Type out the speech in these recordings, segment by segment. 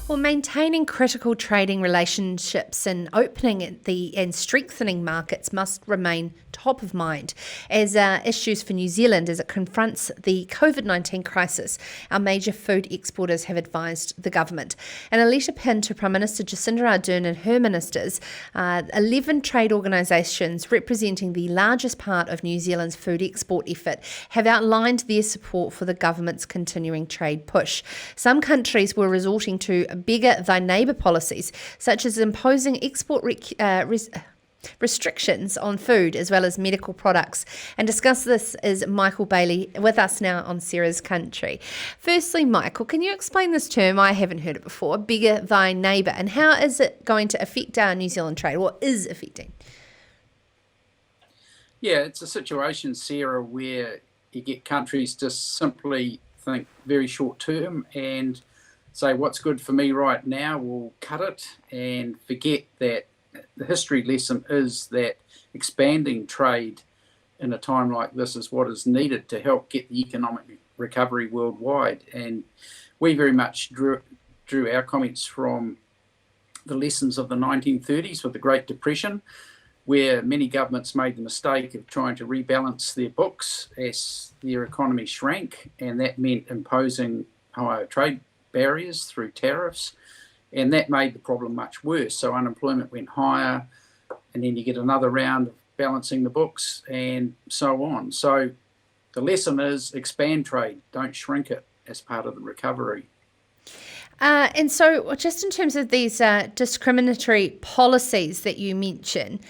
Well, maintaining critical trading relationships and and strengthening markets must remain top of mind as issues for New Zealand as it confronts the COVID-19 crisis. Our major food exporters have advised the government. In a letter pinned to Prime Minister Jacinda Ardern and her ministers, 11 trade organisations representing the largest part of New Zealand's food export effort have outlined their support for the government's continuing trade push. Some countries were resorting to bigger thy neighbour policies, such as imposing export restrictions on food as well as medical products. And discuss this is Michael Bailey with us now on Sarah's Country. Firstly, Michael, can you explain this term? I haven't heard it before, bigger thy neighbour, and how is it going to affect our New Zealand trade, or is affecting? Yeah, it's a situation, Sarah, where you get countries just simply think very short term and say what's good for me right now, we'll cut it, and forget that the history lesson is that expanding trade in a time like this is what is needed to help get the economic recovery worldwide. And we very much drew our comments from the lessons of the 1930s with the Great Depression, where many governments made the mistake of trying to rebalance their books as their economy shrank, and that meant imposing higher trade barriers through tariffs, and that made the problem much worse. So unemployment went higher, and then you get another round of balancing the books and so on. So the lesson is expand trade, don't shrink it as part of the recovery. And so just in terms of these discriminatory policies that you mention,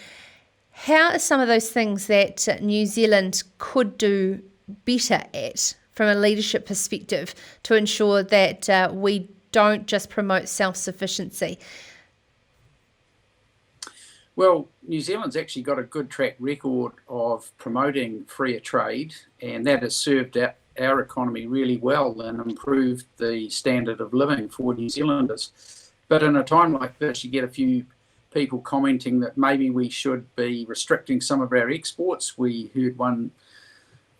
how are some of those things that New Zealand could do better at from a leadership perspective to ensure that we don't just promote self-sufficiency? Well, New Zealand's actually got a good track record of promoting freer trade, and that has served our economy really well and improved the standard of living for New Zealanders. But in a time like this, you get a few people commenting that maybe we should be restricting some of our exports. We heard one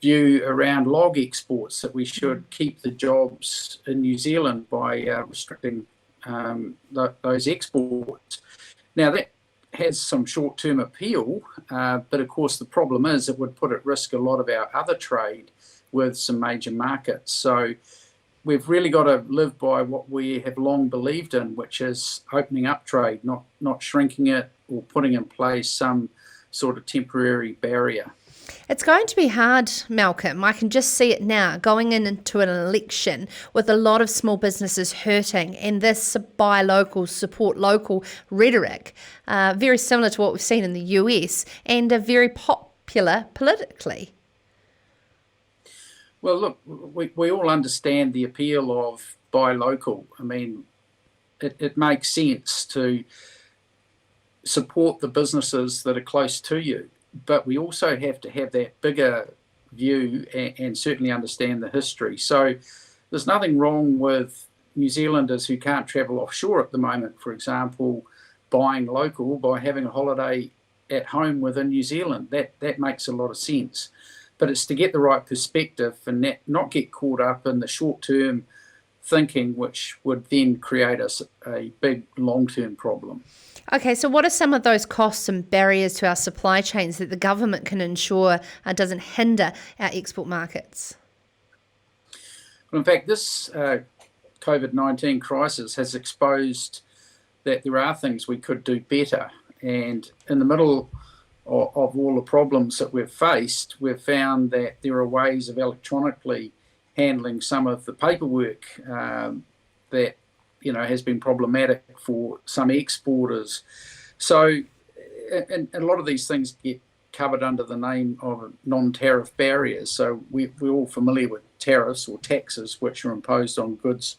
view around log exports, that we should keep the jobs in New Zealand by restricting those exports. Now that has some short-term appeal, but of course the problem is it would put at risk a lot of our other trade with some major markets. So we've really got to live by what we have long believed in, which is opening up trade, not shrinking it or putting in place some sort of temporary barrier. It's going to be hard, Malcolm. I can just see it now, going into an election with a lot of small businesses hurting, and this buy local, support local rhetoric, very similar to what we've seen in the US, and very popular politically. Well, look, we all understand the appeal of buy local. I mean, it makes sense to support the businesses that are close to you. But we also have to have that bigger view and certainly understand the history. So there's nothing wrong with New Zealanders who can't travel offshore at the moment, for example, buying local by having a holiday at home within New Zealand. That makes a lot of sense. But it's to get the right perspective and not get caught up in the short-term thinking, which would then create a big long-term problem. Okay, so what are some of those costs and barriers to our supply chains that the government can ensure doesn't hinder our export markets? Well, in fact, this COVID-19 crisis has exposed that there are things we could do better. And in the middle of all the problems that we've faced, we've found that there are ways of electronically handling some of the paperwork that has been problematic for some exporters. So, and a lot of these things get covered under the name of non-tariff barriers. So we're all familiar with tariffs or taxes, which are imposed on goods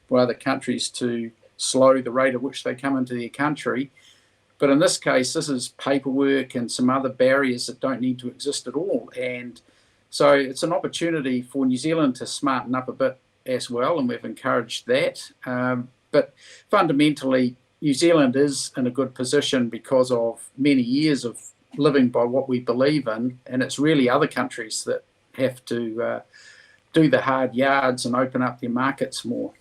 by other countries to slow the rate at which they come into their country. But in this case, this is paperwork and some other barriers that don't need to exist at all. And so it's an opportunity for New Zealand to smarten up a bit as well, and we've encouraged that. But fundamentally, New Zealand is in a good position because of many years of living by what we believe in, and it's really other countries that have to do the hard yards and open up their markets more.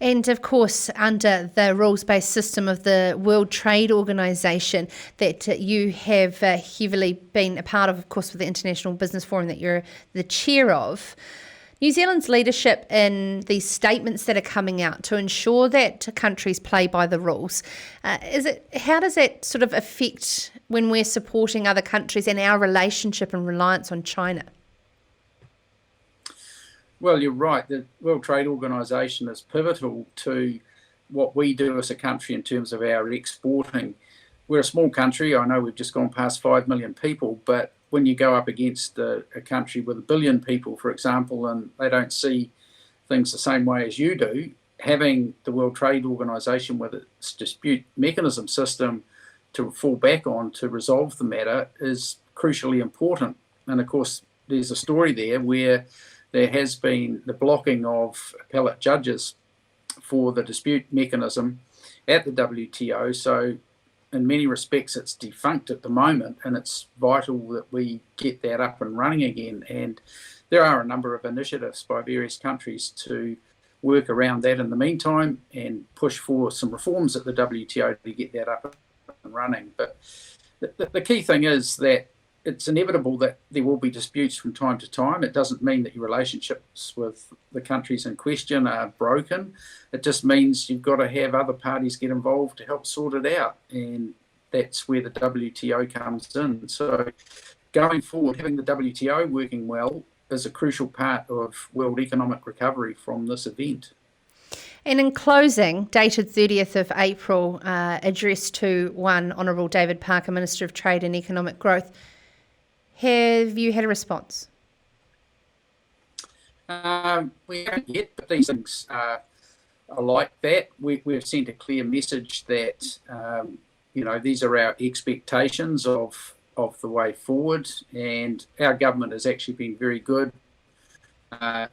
And of course, under the rules-based system of the World Trade Organization that you have heavily been a part of course, with the International Business Forum that you're the chair of, New Zealand's leadership in these statements that are coming out to ensure that countries play by the rules, how does that sort of affect when we're supporting other countries and our relationship and reliance on China? Well, you're right. The World Trade Organization is pivotal to what we do as a country in terms of our exporting. We're a small country. I know we've just gone past 5 million people, but when you go up against a country with 1 billion people, for example, and they don't see things the same way as you do, having the World Trade Organization with its dispute mechanism system to fall back on to resolve the matter is crucially important. And of course, there's a story there where there has been the blocking of appellate judges for the dispute mechanism at the WTO. So in many respects, it's defunct at the moment, and it's vital that we get that up and running again. And there are a number of initiatives by various countries to work around that in the meantime and push for some reforms at the WTO to get that up and running. But the key thing is that it's inevitable that there will be disputes from time to time. It doesn't mean that your relationships with the countries in question are broken. It just means you've got to have other parties get involved to help sort it out. And that's where the WTO comes in. So going forward, having the WTO working well is a crucial part of world economic recovery from this event. And in closing, dated 30th of April, address to one Honourable David Parker, Minister of Trade and Economic Growth. Have you had a response? We haven't yet, but these things are like that. We've sent a clear message that these are our expectations of the way forward, and our government has actually been very good at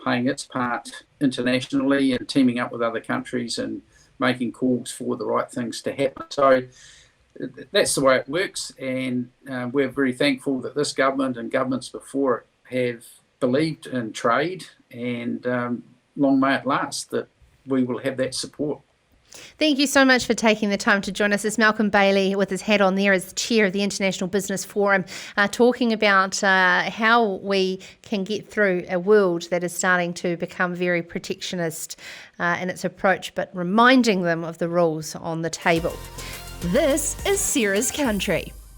playing its part internationally and teaming up with other countries and making calls for the right things to happen. So that's the way it works, and we're very thankful that this government and governments before it have believed in trade, and long may it last that we will have that support. Thank you so much for taking the time to join us. It's Malcolm Bailey with his hat on there as the chair of the International Business Forum, talking about how we can get through a world that is starting to become very protectionist in its approach, but reminding them of the rules on the table. This is Sarah's Country.